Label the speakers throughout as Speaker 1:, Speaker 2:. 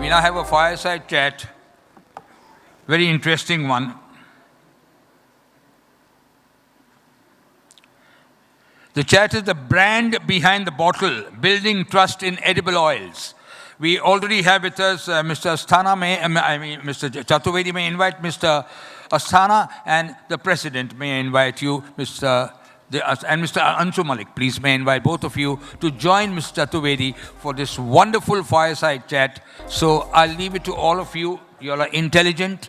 Speaker 1: We now have a fireside chat, very interesting one. The chat is the brand behind the bottle, building trust in edible oils. We already have with us Mr. Asthana, Mr. Chaturvedi may invite Mr. Asthana, and the President may invite you, and Mr. Angshu Mallick, please may invite both of you to join Mr. Chaturvedi for this wonderful fireside chat. So I'll leave it to all of you. You all are intelligent,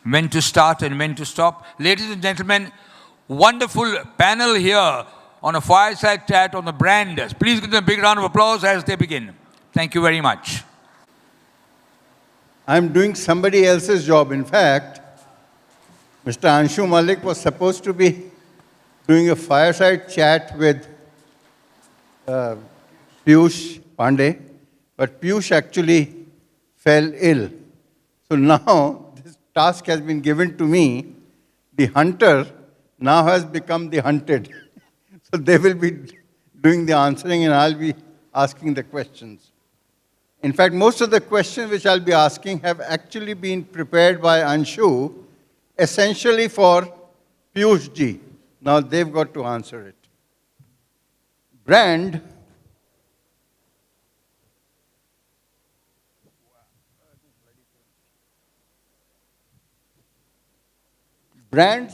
Speaker 1: when to start and when to stop. Ladies and gentlemen, wonderful panel here on a fireside chat on the brand. Please give them a big round of applause as they begin. Thank you very much.
Speaker 2: I'm doing somebody else's job. In fact, Mr. Angshu Mallick was supposed to be doing a fireside chat with Piyush Pandey, but Piyush actually fell ill. So now this task has been given to me. The hunter now has become the hunted. So they will be doing the answering and I'll be asking the questions. In fact, most of the questions which I'll be asking have actually been prepared by Angshu, essentially for Piyush ji. Now they've got to answer it. Brands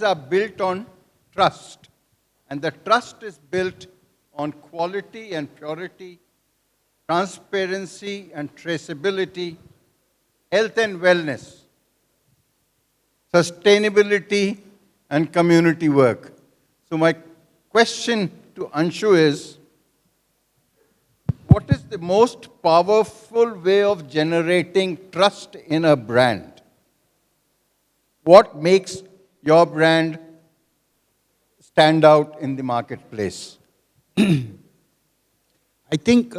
Speaker 2: are built on trust, and the trust is built on quality and purity, transparency and traceability, health and wellness, sustainability and community work. So my question to Angshu is, what is the most powerful way of generating trust in a brand? What makes your brand stand out in the marketplace?
Speaker 3: I think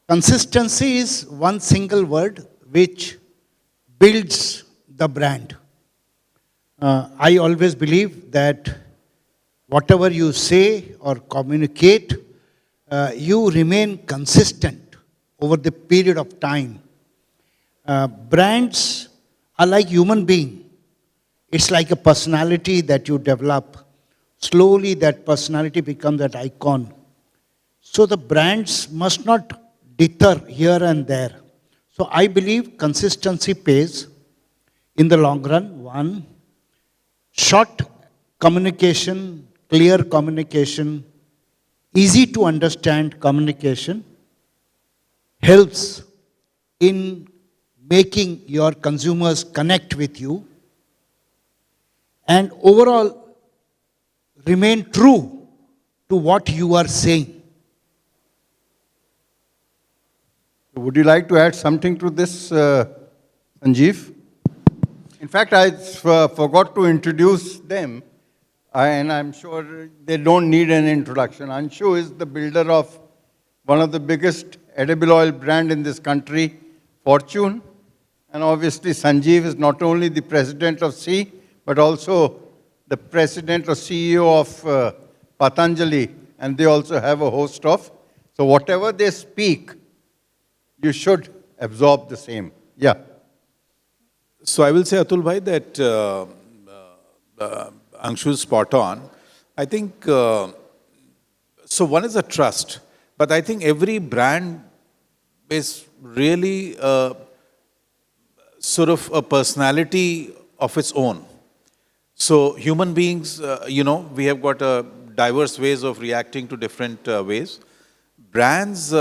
Speaker 3: consistency is one single word which builds the brand. I always believe that whatever you say or communicate, you remain consistent over the period of time. Brands are like human beings. It's like a personality that you develop. Slowly that personality becomes that icon. So the brands must not deter here and there. So I believe consistency pays in the long run. One, short communication, clear communication, easy to understand communication helps in making your consumers connect with you and overall remain true to what you are saying.
Speaker 2: Would you like to add something to this, Sanjeev? In fact, I forgot to introduce them, and I'm sure they don't need an introduction. Angshu is the builder of one of the biggest edible oil brand in this country, Fortune. And obviously, Sanjeev is not only the president of C, but also the president or CEO of Patanjali, and they also have a host of. So whatever they speak, you should absorb the same. Yeah.
Speaker 4: So I will say, Atul bhai, that Angshu is spot on. I think, so one is the trust, but I think every brand is really sort of a personality of its own. So human beings, we have got diverse ways of reacting to different ways. Brands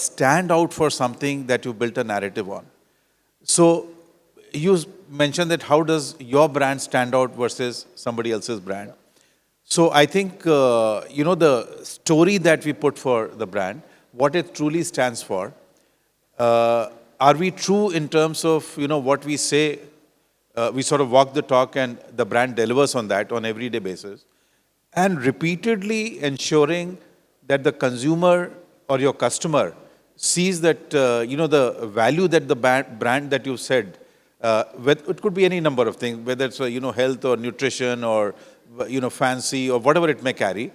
Speaker 4: stand out for something that you built a narrative on. So you mentioned that how does your brand stand out versus somebody else's brand? So I think, the story that we put for the brand, what it truly stands for, are we true in terms of, what we say, we sort of walk the talk and the brand delivers on that on everyday basis, and repeatedly ensuring that the consumer or your customer sees that, the value that the brand that you said, it could be any number of things, whether it's, health or nutrition or, fancy or whatever it may carry.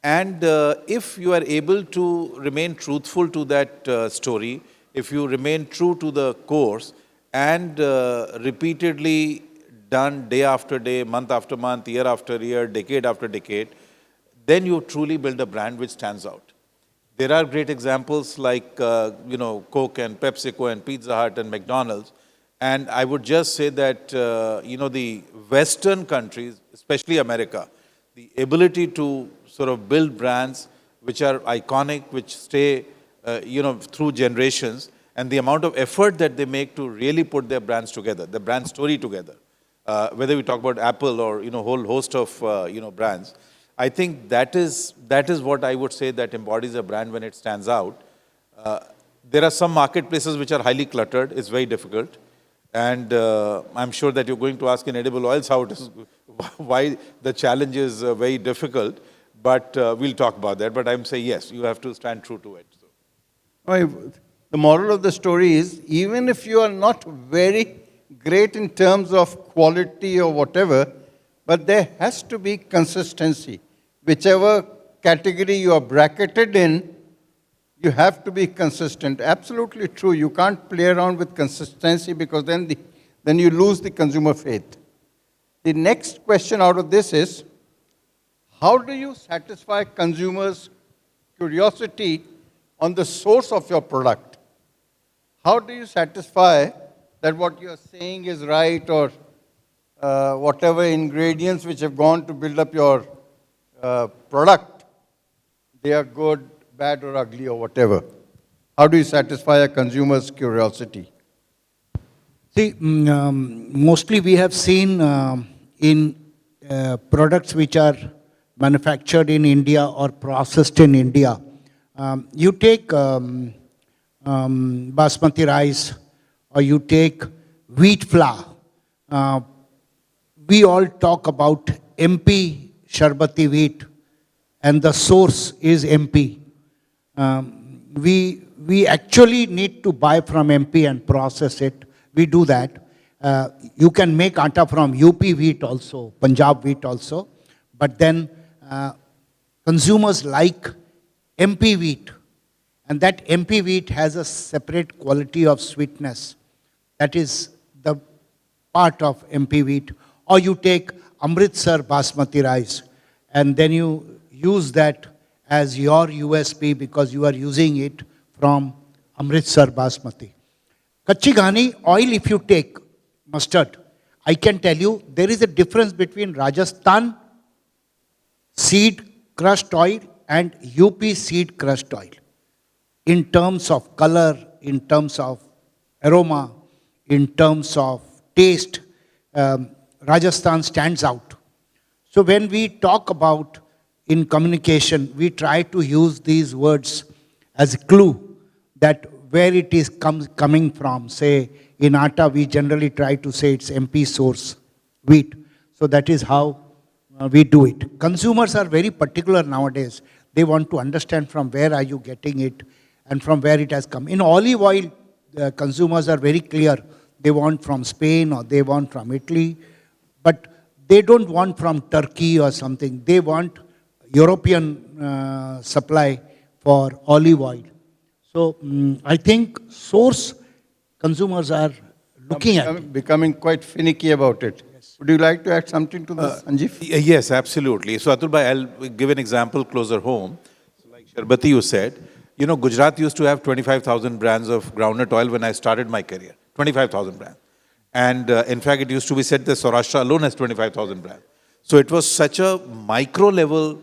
Speaker 4: And if you are able to remain truthful to that story, if you remain true to the course and repeatedly done day after day, month after month, year after year, decade after decade, then you truly build a brand which stands out. There are great examples like, Coke and PepsiCo and Pizza Hut and McDonald's. And I would just say that, the Western countries, especially America, the ability to sort of build brands which are iconic, which stay, through generations, and the amount of effort that they make to really put their brands together, the brand story together, whether we talk about Apple or, whole host of, brands, I think that is what I would say that embodies a brand when it stands out. There are some marketplaces which are highly cluttered. It's very difficult. And I'm sure that you're going to ask in edible oils how it is, why the challenge is very difficult. But we'll talk about that. But I'm saying, yes, you have to stand true to it. So.
Speaker 2: The moral of the story is, even if you are not very great in terms of quality or whatever, but there has to be consistency. Whichever category you are bracketed in, you have to be consistent. Absolutely true. You can't play around with consistency because then you lose the consumer faith. The next question out of this is, how do you satisfy consumers' curiosity on the source of your product? How do you satisfy that what you are saying is right, or whatever ingredients which have gone to build up your product, they are good, bad or ugly or whatever? How do you satisfy a consumer's curiosity?
Speaker 3: See, mostly we have seen in products which are manufactured in India or processed in India. You take basmati rice or you take wheat flour. We all talk about MP Sharbati wheat, and the source is MP. We actually need to buy from MP and process it. We do that. You can make atta from UP wheat also, Punjab wheat also, but then consumers like MP wheat, and that MP wheat has a separate quality of sweetness. That is the part of MP wheat. Or you take Amritsar basmati rice, and then you use that as your USP because you are using it from Amritsar basmati. Kachi ghani oil, if you take mustard, I can tell you there is a difference between Rajasthan seed crushed oil and UP seed crushed oil in terms of color, in terms of aroma, in terms of taste. Rajasthan stands out. So when we talk about in communication, we try to use these words as a clue that where it is coming from. Say in atta, we generally try to say it's MP source wheat. So that is how we do it. Consumers are very particular nowadays. They want to understand from where are you getting it and from where it has come. In olive oil, consumers are very clear. They want from Spain or they want from Italy, but they don't want from Turkey or something. They want European supply for olive oil. So I think source consumers are looking at.
Speaker 2: Becoming quite finicky about it. Yes. Would you like to add something to this, Sanjeev?
Speaker 4: Yes, absolutely. So Atul bhai, I'll give an example closer home. So like Sharbati you said, Gujarat used to have 25,000 brands of groundnut oil when I started my career. 25,000 brands. And in fact, it used to be said that Saurashtra alone has 25,000 brands. So it was such a micro level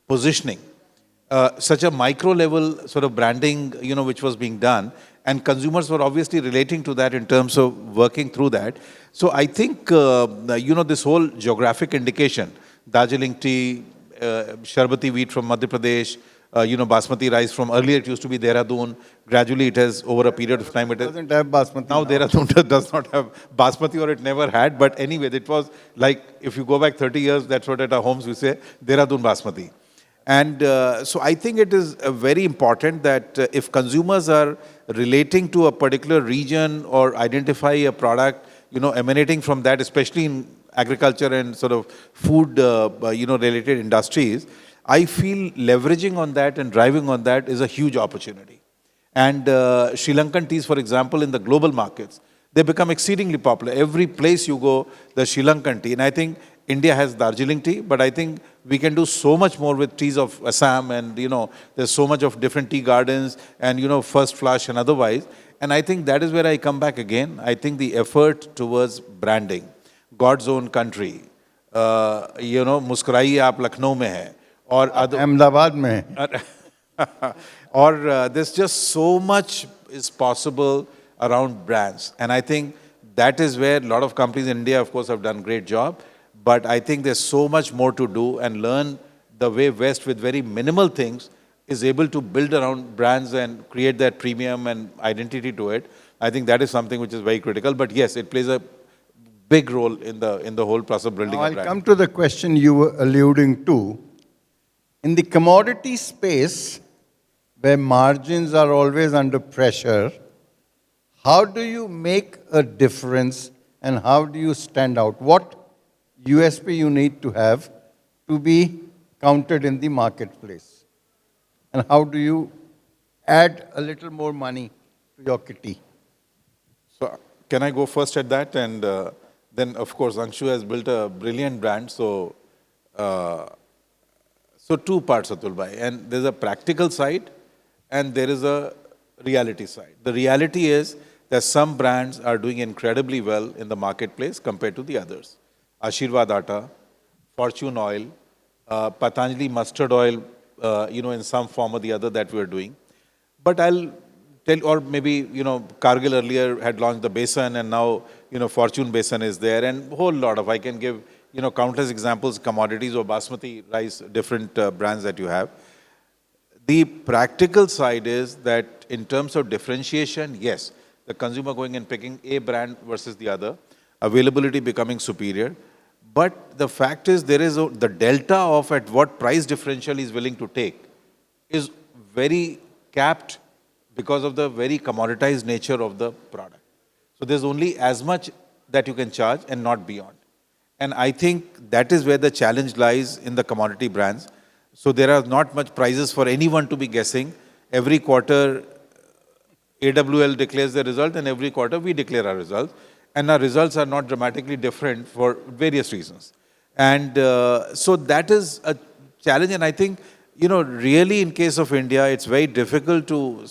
Speaker 4: positioning, such a micro level sort of branding, which was being done. And consumers were obviously relating to that in terms of working through that. So I think, this whole geographic indication, Darjeeling tea, Sharbati wheat from Madhya Pradesh, basmati rice from earlier it used to be Dehradun. Gradually it has, over a period of time, it
Speaker 2: doesn't have basmati.
Speaker 4: Now Dehradun does not have basmati, or it never had. But anyway, it was like, if you go back 30 years, that's what at our homes we say, Dehradun basmati. And so I think it is very important that if consumers are relating to a particular region or identify a product, emanating from that, especially in agriculture and sort of food, related industries, I feel leveraging on that and driving on that is a huge opportunity. And Sri Lankan teas, for example, in the global markets, they become exceedingly popular. Every place you go, the Sri Lankan tea. And I think India has Darjeeling tea, but I think we can do so much more with teas of Assam, and there's so much of different tea gardens and first flush and otherwise. And I think that is where I come back again. I think the effort towards branding, God's own country, मुस्कुराइए आप लखनऊ में है और
Speaker 2: अहमदाबाद में है.
Speaker 4: or there's just so much is possible around brands. And I think that is where a lot of companies in India, of course, have done a great job. But I think there's so much more to do, and learn the way West, with very minimal things, is able to build around brands and create that premium and identity to it. I think that is something which is very critical. But yes, it plays a big role in the whole process of building
Speaker 2: Now
Speaker 4: a
Speaker 2: I'll
Speaker 4: brand.
Speaker 2: come to the question you were alluding to. In the commodity space, where margins are always under pressure, how do you make a difference and how do you stand out? What USP you need to have to be counted in the marketplace? And how do you add a little more money to your kitty?
Speaker 4: So can I go first at that? And then, of course, Angshu has built a brilliant brand. So two parts, Atul bhai. And there's a practical side and there is a reality side. The reality is that some brands are doing incredibly well in the marketplace compared to the others. Ashirwad Atta, Fortune Oil, Patanjali Mustard Oil, in some form or the other that we're doing. But I'll tell, or maybe, Cargill earlier had launched the Besan, and now, Fortune Besan is there, and a whole lot of, I can give, countless examples, commodities or basmati rice, different brands that you have. The practical side is that in terms of differentiation, yes, the consumer going and picking a brand versus the other, availability becoming superior. But the fact is, there is the delta of at what price differential is willing to take is very capped because of the very commoditized nature of the product. So there's only as much that you can charge and not beyond. And I think that is where the challenge lies in the commodity brands. So there are not much prizes for anyone to be guessing. Every quarter, AWL declares the result, and every quarter we declare our results. And our results are not dramatically different for various reasons. And so that is a challenge. And I think, really in case of India, it's very difficult to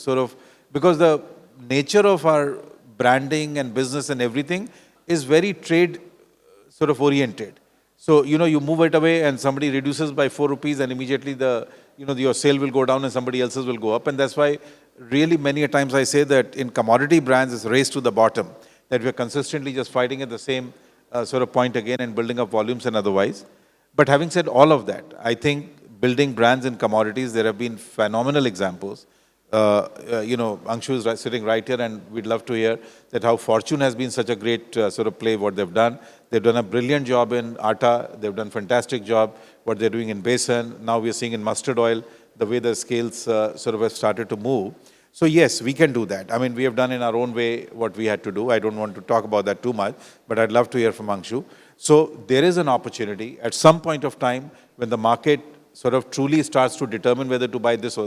Speaker 4: because the nature of our branding and business and everything is very trade oriented. So, you move it away and somebody reduces by 4 rupees and immediately your sale will go down and somebody else's will go up. And that's why really many a times I say that in commodity brands, it's a race to the bottom, that we're consistently just fighting at the same point again and building up volumes and otherwise. But having said all of that, I think building brands in commodities, there have been phenomenal examples. Angshu is sitting right here, and we'd love to hear that how Fortune has been such a great play, what they've done. They've done a brilliant job in Atta. They've done a fantastic job, what they're doing in Besan. Now we're seeing in mustard oil, the way the scales have started to move. So yes, we can do that. I mean, we have done in our own way what we had to do. I don't want to talk about that too much, but I'd love to hear from Angshu. So there is an opportunity at some point of time when the market truly starts to determine whether to buy this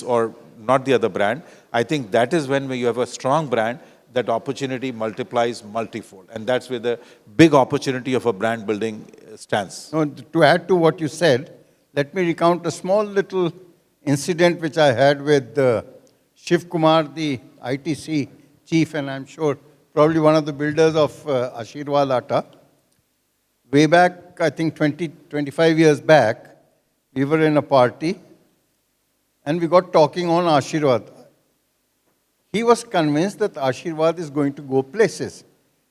Speaker 4: or not the other brand. I think that is when you have a strong brand, that opportunity multiplies multifold. And that's where the big opportunity of a brand building stands.
Speaker 2: Now, to add to what you said, let me recount a small little incident which I had with Shiv Kumar, the ITC chief, and I'm sure probably one of the builders of Ashirwad Atta. Way back, I think 25 years back, we were in a party and we got talking on Ashirwad. He was convinced that Ashirwad is going to go places.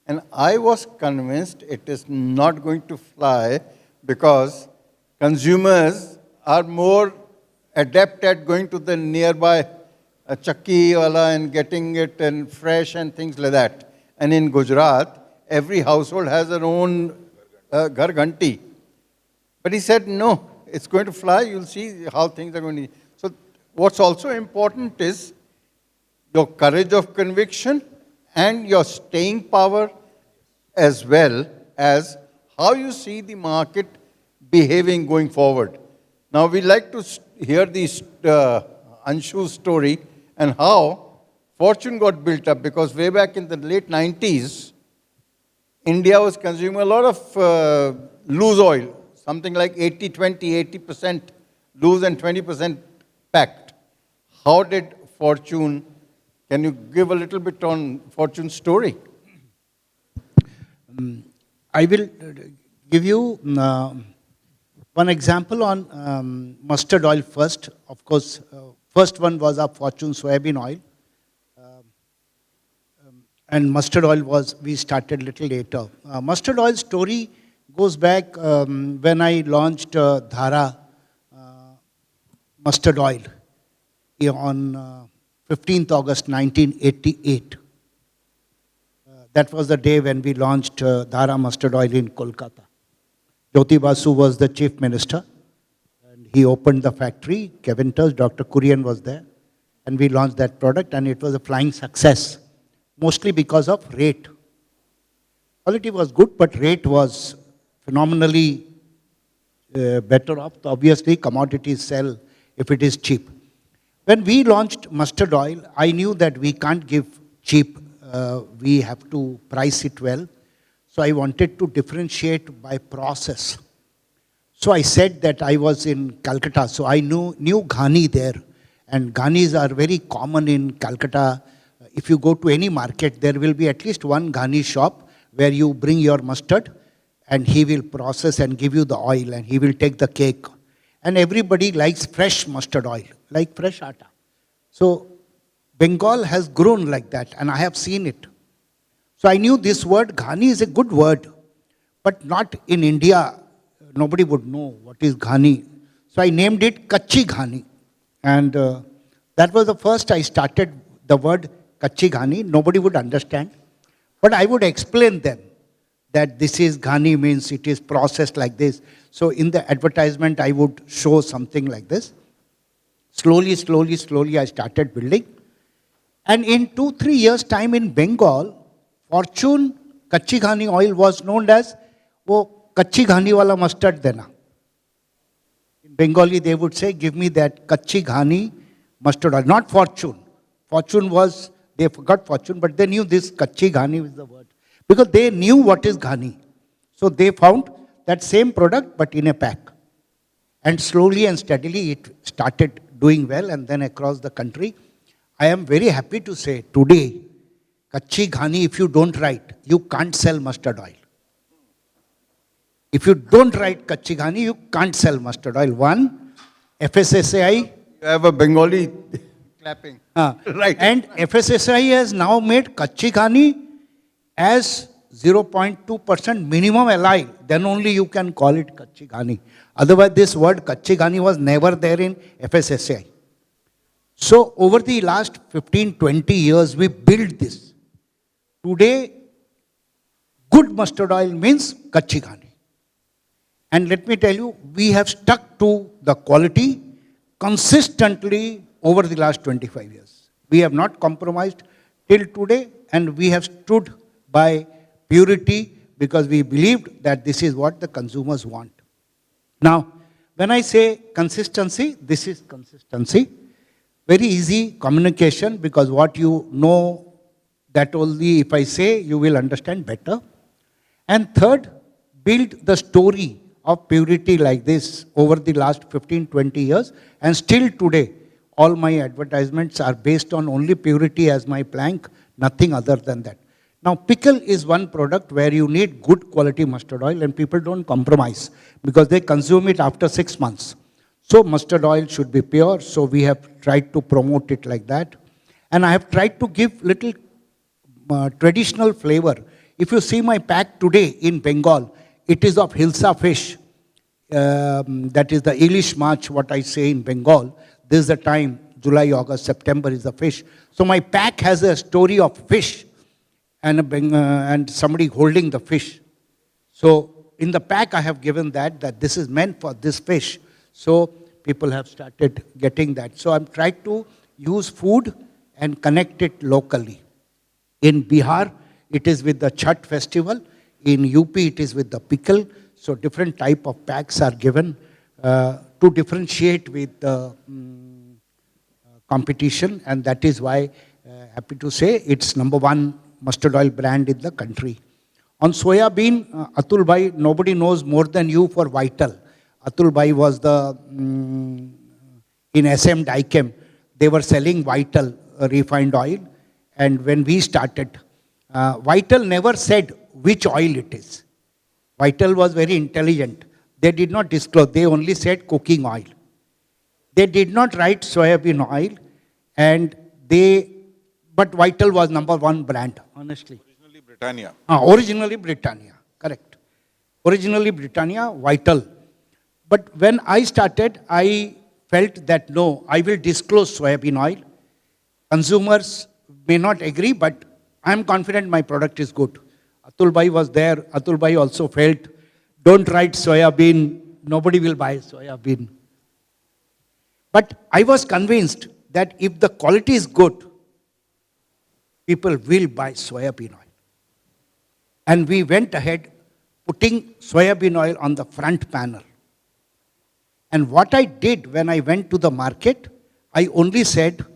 Speaker 2: And I was convinced it is not going to fly because consumers are more adept at going to the nearby chakki wala and getting it and fresh and things like that. And in Gujarat, every household has their own ghar ghanti. But he said, no, it's going to fly. You'll see how things are going to. So what's also important is your courage of conviction and your staying power, as well as how you see the market behaving going forward. Now, we like to hear Anshu's story, and how fortune got built up, because way back in the late 90s, India was consuming a lot of loose oil, something like 80-20, 80% loose and 20% packed. How did fortune, can you give a little bit on fortune's story?
Speaker 3: I will give you one example on mustard oil first. Of course, first one was our Fortune soybean oil. And mustard oil was, we started little later. Mustard oil story goes back when I launched Dhara mustard oil on 15th August 1988. That was the day when we launched Dhara mustard oil in Kolkata. Jyoti Basu was the chief minister, and he opened the factory. Kevin Tuss, Dr. Kurian was there, and we launched that product, and it was a flying success, mostly because of rate. Quality was good, but rate was phenomenally better off. Obviously, commodities sell if it is cheap. When we launched mustard oil, I knew that we can't give cheap. We have to price it well. So I wanted to differentiate by process. So I said that I was in Calcutta, so I knew ghani there. And ghanis are very common in Calcutta. If you go to any market, there will be at least one ghani shop where you bring your mustard and he will process and give you the oil and he will take the cake. And everybody likes fresh mustard oil, like fresh atta. So Bengal has grown like that, and I have seen it. So I knew this word, ghani, is a good word, but not in India. Nobody would know what is ghani. So I named it Kachi Ghani. And that was the first I started the word Kachi Ghani. Nobody would understand. But I would explain them that this is ghani means it is processed like this. So in the advertisement, I would show something like this. Slowly, I started building. And in 2-3 years' time in Bengal, Fortune Kachi Ghani oil was known as wo Kachi Ghani wala mustard dena. In Bengali, they would say, give me that Kachi Ghani mustard oil, not Fortune. Fortune was, they forgot Fortune, but they knew this Kachi Ghani was the word. Because they knew what is ghani. So they found that same product, but in a pack. And slowly and steadily, it started doing well, and then across the country. I am very happy to say today, Kachi Ghani, if you don't write, you can't sell mustard oil. If you don't write Kachi Ghani, you can't sell mustard oil. One, FSSAI.
Speaker 2: You have a Bengali clapping.
Speaker 3: Right. And FSSAI has now made Kachi Ghani as 0.2% minimum alloy. Then only you can call it Kachi Ghani. Otherwise, this word Kachi Ghani was never there in FSSAI. So over the last 15-20 years, we built this. Today, good mustard oil means Kachi Ghani. And let me tell you, we have stuck to the quality consistently over the last 25 years. We have not compromised till today, and we have stood by purity because we believed that this is what the consumers want. Now, when I say consistency, this is consistency. Very easy communication, because what you know, that only if I say, you will understand better. And third, build the story of purity like this over the last 15-20 years. And still today, all my advertisements are based on only purity as my plank, nothing other than that. Now, pickle is one product where you need good quality mustard oil, and people don't compromise because they consume it after 6 months. So mustard oil should be pure, so we have tried to promote it like that. And I have tried to give little traditional flavor. If you see my pack today in Bengal, it is of Hilsa fish. That is the Ilish March, what I say in Bengal. This is the time, July, August, September is the fish. So my pack has a story of fish and somebody holding the fish. So in the pack I have given that this is meant for this fish. So people have started getting that. So I'm trying to use food and connect it locally. In Bihar, it is with the Chhat festival. In UP, it is with the pickle. So different type of packs are given to differentiate with the competition, and that is why, happy to say, it's number one mustard oil brand in the country. On soya bean, Atul Bhai, nobody knows more than you for Vital. Atul Bhai was the, in SM Dichem, they were selling Vital refined oil. And when we started, Vital never said which oil it is. Vital was very intelligent. They did not disclose, they only said cooking oil. They did not write soybean oil, and but Vital was number one brand, honestly.
Speaker 4: Originally Britannia.
Speaker 3: Originally Britannia, correct. Originally Britannia, Vital. But when I started, I felt that no, I will disclose soybean oil. Consumers may not agree, but I am confident my product is good. Atul Bhai was there. Atul Bhai also felt, don't write soya bean, nobody will buy soya bean. But I was convinced that if the quality is good, people will buy soya bean oil. And we went ahead putting soya bean oil on the front panel. And what I did when I went to the market, I only said,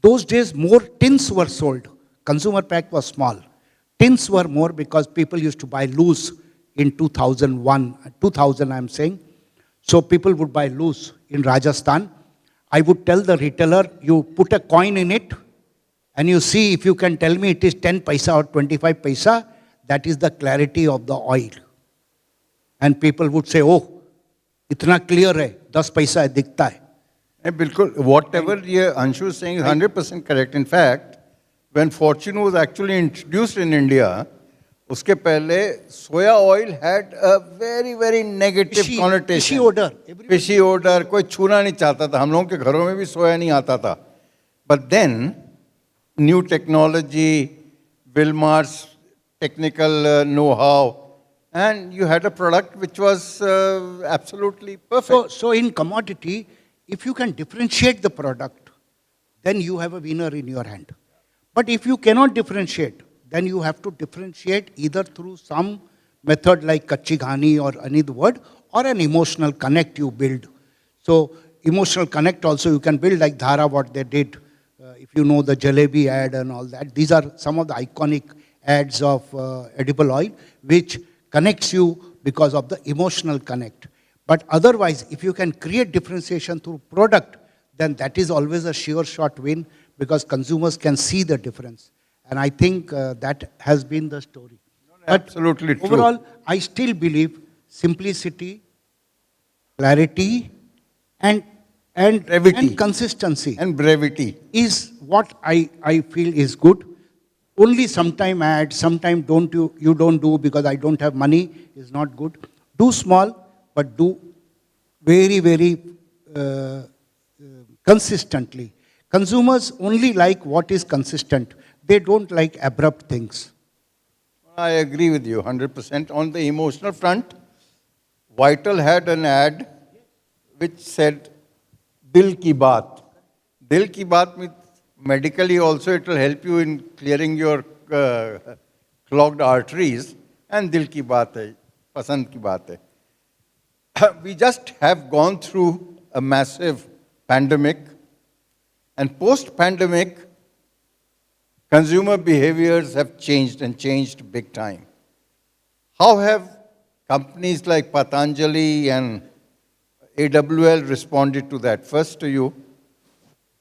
Speaker 3: those days more tins were sold. Consumer pack was small. Tins were more because people used to buy loose in 2000 I'm saying. So people would buy loose in Rajasthan. I would tell the retailer, you put a coin in it and you see if you can tell me it is 10 paisa or 25 paisa, that is the clarity of the oil. And people would say, oh, itna clear hai, 10 paisa hai, dikhta hai.
Speaker 2: Whatever Angshu is saying is 100% correct. In fact, when Fortune was actually introduced in India, uske pehle soya oil had a very, very negative connotation.
Speaker 3: Fishy odor.
Speaker 2: Fishy odor. कोई छूना नहीं चाहता था. हम लोगों के घरों में भी सोया नहीं आता था. But then, new technology, Wilmar's technical know-how, and you had a product which was absolutely perfect.
Speaker 3: So in commodity, if you can differentiate the product, then you have a winner in your hand. But if you cannot differentiate, then you have to differentiate either through some method like kachi ghani or any word, or an emotional connect you build. So emotional connect also you can build like Dhara, what they did. If you know the jalebi ad and all that, these are some of the iconic ads of edible oil, which connects you because of the emotional connect. But otherwise, if you can create differentiation through product, then that is always a sure shot win because consumers can see the difference. And I think that has been the story.
Speaker 2: Absolutely true.
Speaker 3: Overall, I still believe simplicity, clarity, and
Speaker 2: brevity.
Speaker 3: And consistency.
Speaker 2: And brevity.
Speaker 3: Is what I feel is good. Only sometime add, sometime you don't do because I don't have money is not good. Do small, but do very, very consistently. Consumers only like what is consistent. They don't like abrupt things.
Speaker 2: I agree with you 100%. On the emotional front, Vital had an ad which said, Dil ki baat. Dil ki baat means medically also it will help you in clearing your clogged arteries. And Dil ki baat hai, pasand ki baat hai. We just have gone through a massive pandemic, and post-pandemic, consumer behaviors have changed and changed big time. How have companies like Patanjali and AWL responded to that? First to you,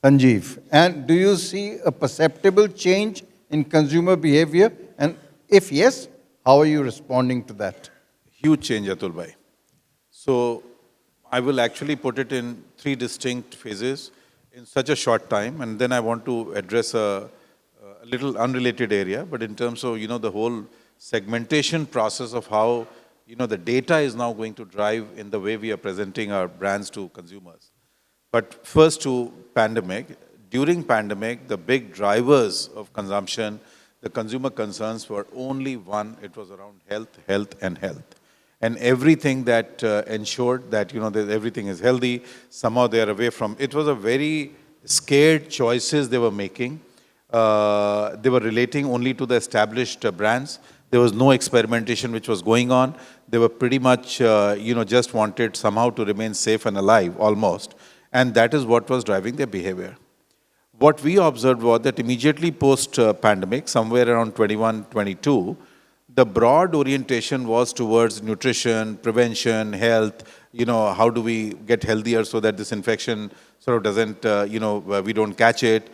Speaker 2: Sanjeev. And do you see a perceptible change in consumer behavior? And if yes, how are you responding to that?
Speaker 4: Huge change, Atul Bhai. So I will actually put it in 3 distinct phases in such a short time, and then I want to address a little unrelated area, but in terms of, the whole segmentation process of how, the data is now going to drive in the way we are presenting our brands to consumers. But first to pandemic. During pandemic, the big drivers of consumption, the consumer concerns were only one, it was around health, health, and health. And everything that ensured that, that everything is healthy, somehow they are away from. It was a very scared choices they were making. They were relating only to the established brands. There was no experimentation which was going on. They were pretty much, just wanted somehow to remain safe and alive, almost. And that is what was driving their behavior. what we observed was that immediately post-pandemic, somewhere around 21, 22, the broad orientation was towards nutrition, prevention, health, how do we get healthier so that this infection sort of doesn't, we don't catch it.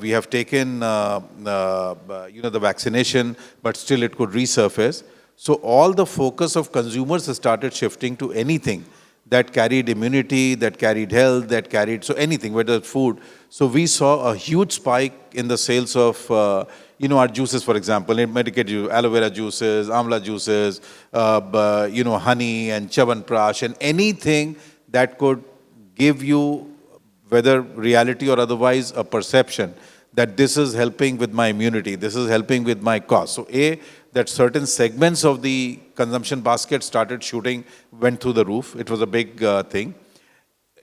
Speaker 4: We have taken, the vaccination, but still it could resurface. So all the focus of consumers started shifting to anything that carried immunity, that carried health, that carried, so anything, whether it's food. So we saw a huge spike in the sales of, our juices, for example, in medicated aloe vera juices, amla juices, honey and Chyawanprash, and anything that could give you, whether reality or otherwise, a perception that this is helping with my immunity, this is helping with my cost. So that certain segments of the consumption basket started shooting, went through the roof. It was a big thing.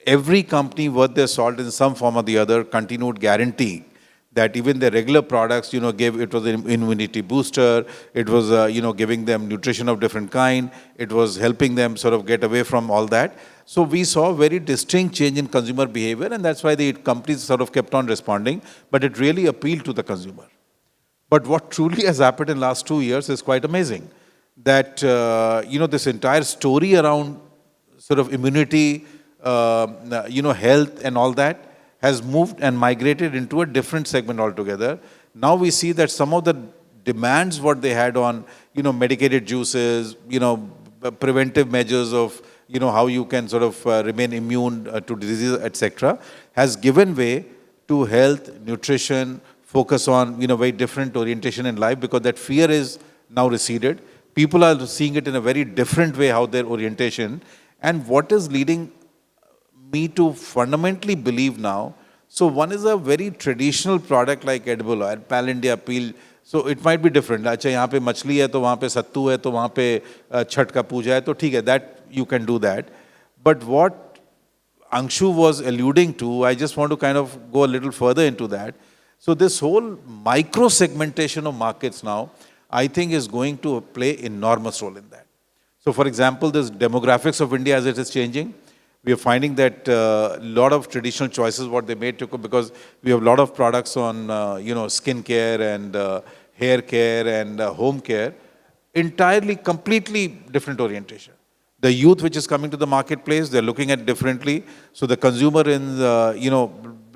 Speaker 4: Every company worth their salt in some form or the other continued guarantee that even the regular products, gave, it was an immunity booster, it was, giving them nutrition of different kind, it was helping them sort of get away from all that. So we saw a very distinct change in consumer behavior, and that's why the companies sort of kept on responding, but it really appealed to the consumer. But what truly has happened in the last 2 years is quite amazing. That, this entire story around sort of immunity, health and all that has moved and migrated into a different segment altogether. Now we see that some of the demands what they had on, medicated juices, preventive measures of, how you can sort of remain immune to diseases, etc., has given way to health, nutrition, focus on, very different orientation in life, because that fear is now receded. People are seeing it in a very different way, how their orientation. And what is leading me to fundamentally believe now, so one is a very traditional product like edible oil, Pan-India peel, so it might be different. अच्छा यहाँ पे मछली है तो वहाँ पे सत्तू है तो वहाँ पे छठ का पूजा है तो ठीक है, that you can do that. But what Angshu was alluding to, I just want to kind of go a little further into that. So this whole micro-segmentation of markets now, I think is going to play enormous role in that. So for example, this demographics of India as it is changing, we are finding that a lot of traditional choices what they made took, because we have a lot of products on, skin care and hair care and home care, entirely, completely different orientation. The youth which is coming to the marketplace, they're looking at differently. So the consumer in,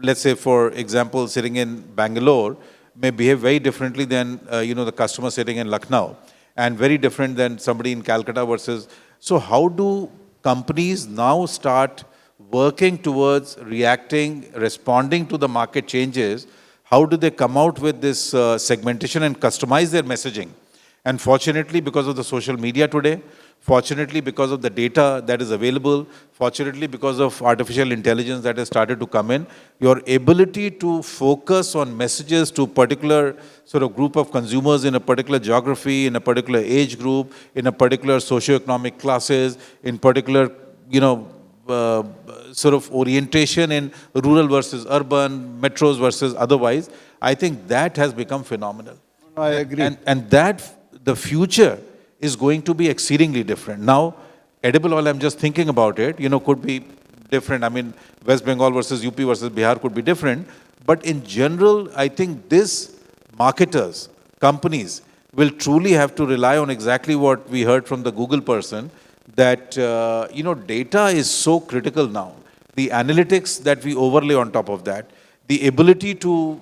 Speaker 4: let's say for example, sitting in Bangalore may behave very differently than, the customer sitting in Lucknow, and very different than somebody in Calcutta versus. So how do companies now start working towards reacting, responding to the market changes? How do they come out with this segmentation and customize their messaging? And fortunately, because of the social media today, fortunately because of the data that is available, fortunately because of artificial intelligence that has started to come in, your ability to focus on messages to a particular sort of group of consumers in a particular geography, in a particular age group, in a particular socioeconomic classes, in particular, sort of orientation in rural versus urban, metros versus otherwise, I think that has become phenomenal.
Speaker 2: I agree.
Speaker 4: And that, the future is going to be exceedingly different. Now, edible oil, I'm just thinking about it, could be different. I mean, West Bengal versus UP versus Bihar could be different. But in general, I think this marketers, companies, will truly have to rely on exactly what we heard from the Google person, that, data is so critical now. The analytics that we overlay on top of that, the ability to,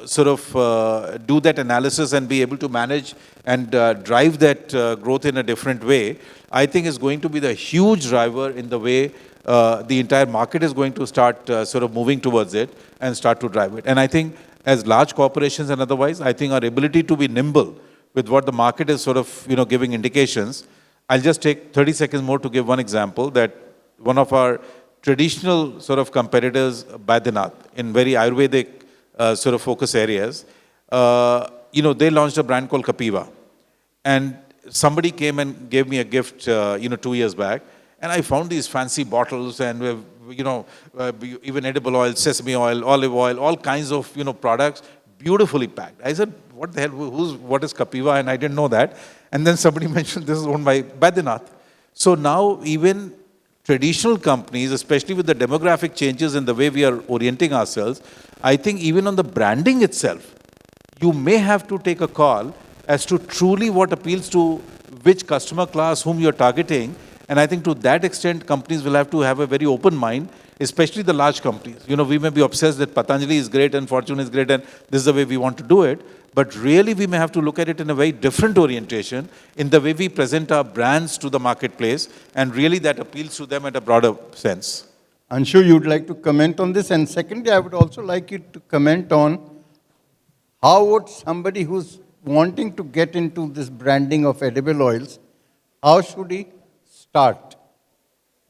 Speaker 4: sort of do that analysis and be able to manage and drive that growth in a different way, I think is going to be the huge driver in the way the entire market is going to start sort of moving towards it and start to drive it. And I think as large corporations and otherwise, I think our ability to be nimble with what the market is sort of, giving indications. I'll just take 30 seconds more to give one example, that one of our traditional sort of competitors, Baidyanath, in very Ayurvedic sort of focus areas, they launched a brand called Kapiva. And somebody came and gave me a gift, 2 years back. And I found these fancy bottles and, even edible oil, sesame oil, olive oil, all kinds of, products, beautifully packed. I said, what the hell, what is Kapiva? And I didn't know that. And then somebody mentioned this is owned by Baidyanath. So now even traditional companies, especially with the demographic changes in the way we are orienting ourselves, I think even on the branding itself, you may have to take a call as to truly what appeals to which customer class, whom you're targeting. And I think to that extent, companies will have to have a very open mind, especially the large companies. You know, we may be obsessed that Patanjali is great and Fortune is great and this is the way we want to do it. But really, we may have to look at it in a very different orientation in the way we present our brands to the marketplace, and really that appeals to them at a broader sense.
Speaker 2: Anshu, you'd like to comment on this? And secondly, I would also like you to comment on how would somebody who's wanting to get into this branding of edible oils, how should he start?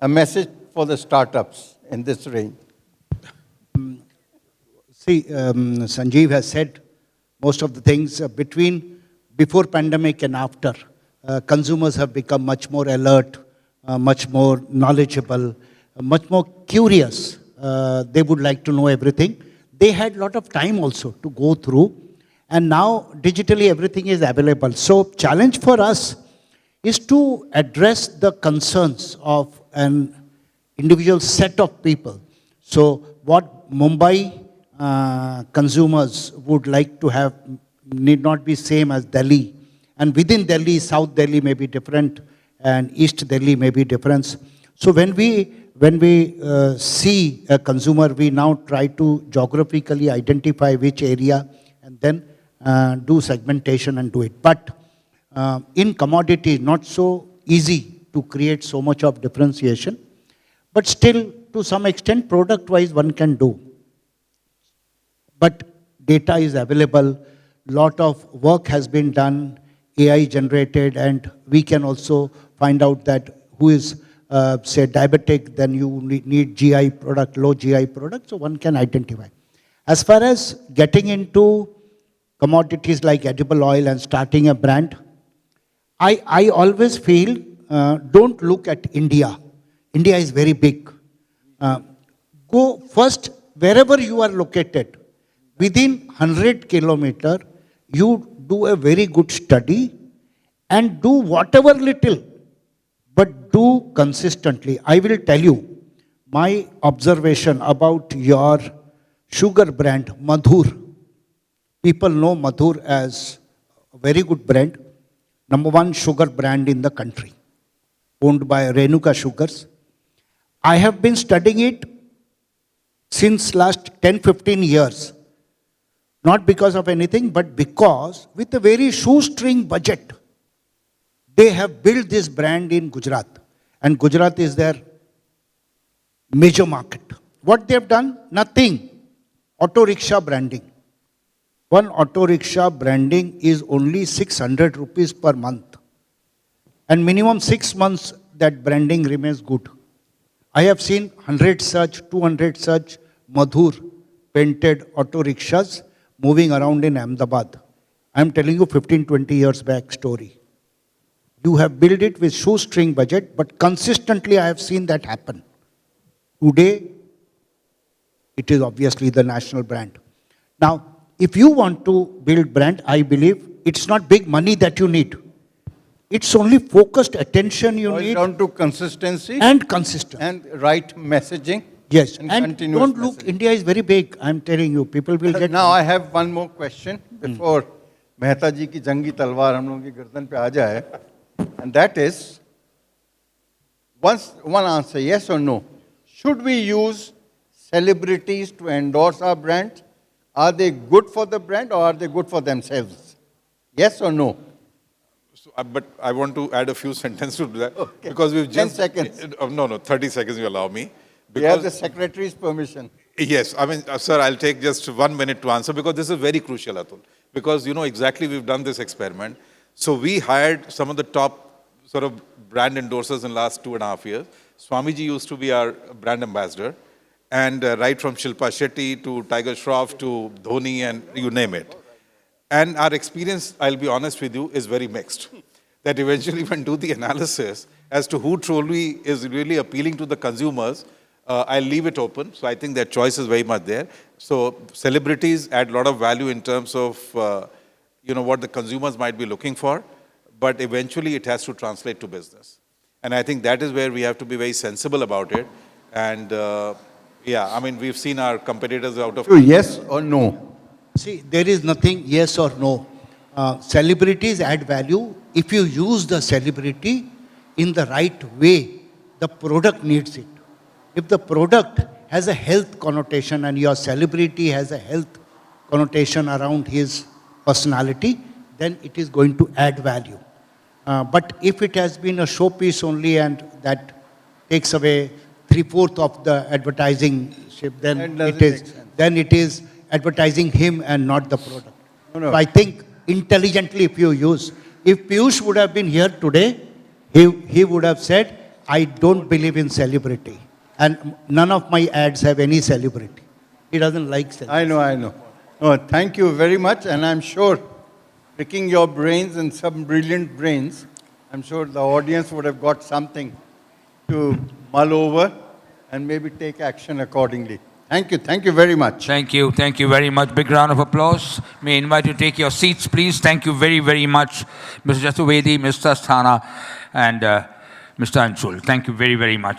Speaker 2: A message for the startups in this range.
Speaker 3: See, Sanjeev has said most of the things before pandemic and after. Consumers have become much more alert, much more knowledgeable, much more curious. They would like to know everything. They had a lot of time also to go through. And now digitally everything is available. So challenge for us is to address the concerns of an individual set of people. So what Mumbai consumers would like to have need not be same as Delhi. And within Delhi, South Delhi may be different and East Delhi may be different. So when we see a consumer, we now try to geographically identify which area and then do segmentation and do it. But in commodity, not so easy to create so much of differentiation. But still, to some extent, product-wise, one can do. But data is available, lot of work has been done, AI generated, and we can also find out that who is, say, diabetic, then you need GI product, low GI product, so one can identify. As far as getting into commodities like edible oil and starting a brand, I always feel, don't look at India. India is very big. Go first, wherever you are located, within 100 kilometer, you do a very good study and do whatever little, but do consistently. I will tell you my observation about your sugar brand, Madhur. People know Madhur as a very good brand, #1 sugar brand in the country, owned by Renuka Sugars. I have been studying it since last 10-15 years. Not because of anything, but because with a very shoestring budget, they have built this brand in Gujarat. And Gujarat is their major market. What they have done? Nothing. Auto rickshaw branding. One auto rickshaw branding is only 600 rupees per month. And minimum 6 months that branding remains good. I have seen 100 such, 200 such Madhur painted auto rickshaws moving around in Ahmedabad. I'm telling you 15-20 years back story. You have built it with shoestring budget, but consistently I have seen that happen. Today, it is obviously the national brand. Now, if you want to build brand, I believe it's not big money that you need. It's only focused attention you need.
Speaker 2: Down to consistency.
Speaker 3: And consistency.
Speaker 2: And right messaging.
Speaker 3: Yes,
Speaker 2: and
Speaker 3: don't look,
Speaker 2: messaging.
Speaker 3: India is very big. I'm telling you, people will get...
Speaker 2: Now I have one more question before Mehta ji ki jangi talwar hum logon ki gardan pe aa jaye. And that is, one answer, yes or no. Should we use celebrities to endorse our brand? Are they good for the brand or are they good for themselves? Yes or no?
Speaker 4: So, but I want to add a few sentences to that.
Speaker 2: Okay.
Speaker 4: Because we've
Speaker 2: 10
Speaker 4: just...
Speaker 2: seconds.
Speaker 4: No, 30 seconds you allow me.
Speaker 2: We have the secretary's permission.
Speaker 4: Yes, I mean, sir, I'll take just 1 minute to answer because this is very crucial, Atul. Because, you know, exactly we've done this experiment. So we hired some of the top sort of brand endorsers in the last 2.5 years. Swamiji used to be our brand ambassador. And right from Shilpa Shetty to Tiger Shroff to Dhoni and you name it. And our experience, I'll be honest with you, is very mixed. That eventually when do the analysis as to who truly is really appealing to the consumers, I'll leave it open. So I think their choice is very much there. So celebrities add a lot of value in terms of, you know, what the consumers might be looking for. But eventually it has to translate to business. And I think that is where we have to be very sensible about it. And Yeah, I mean, we've seen our competitors out of.
Speaker 2: So yes or no?
Speaker 3: See, there is nothing yes or no. Celebrities add value. If you use the celebrity in the right way, the product needs it. If the product has a health connotation and your celebrity has a health connotation around his personality, then it is going to add value. But if it has been a showpiece only and that takes away 3/4 of the advertising ship,
Speaker 2: That
Speaker 3: then
Speaker 2: doesn't
Speaker 3: it is
Speaker 2: make sense.
Speaker 3: then it is advertising him and not the product.
Speaker 2: No.
Speaker 3: So I think intelligently if you use, if Piyush would have been here today, he would have said, I don't believe in celebrity. And none of my ads have any celebrity. He doesn't like celebrity.
Speaker 2: I know. Oh, thank you very much, and I'm sure, picking your brains and some brilliant brains, I'm sure the audience would have got something to mull over and maybe take action accordingly. Thank you very much.
Speaker 1: Thank you very much. Big round of applause. May I invite you to take your seats, please. Thank you very, very much, Mr. Chaturvedi, Mr. Asthana, and Mr. Anshul. Thank you very, very much.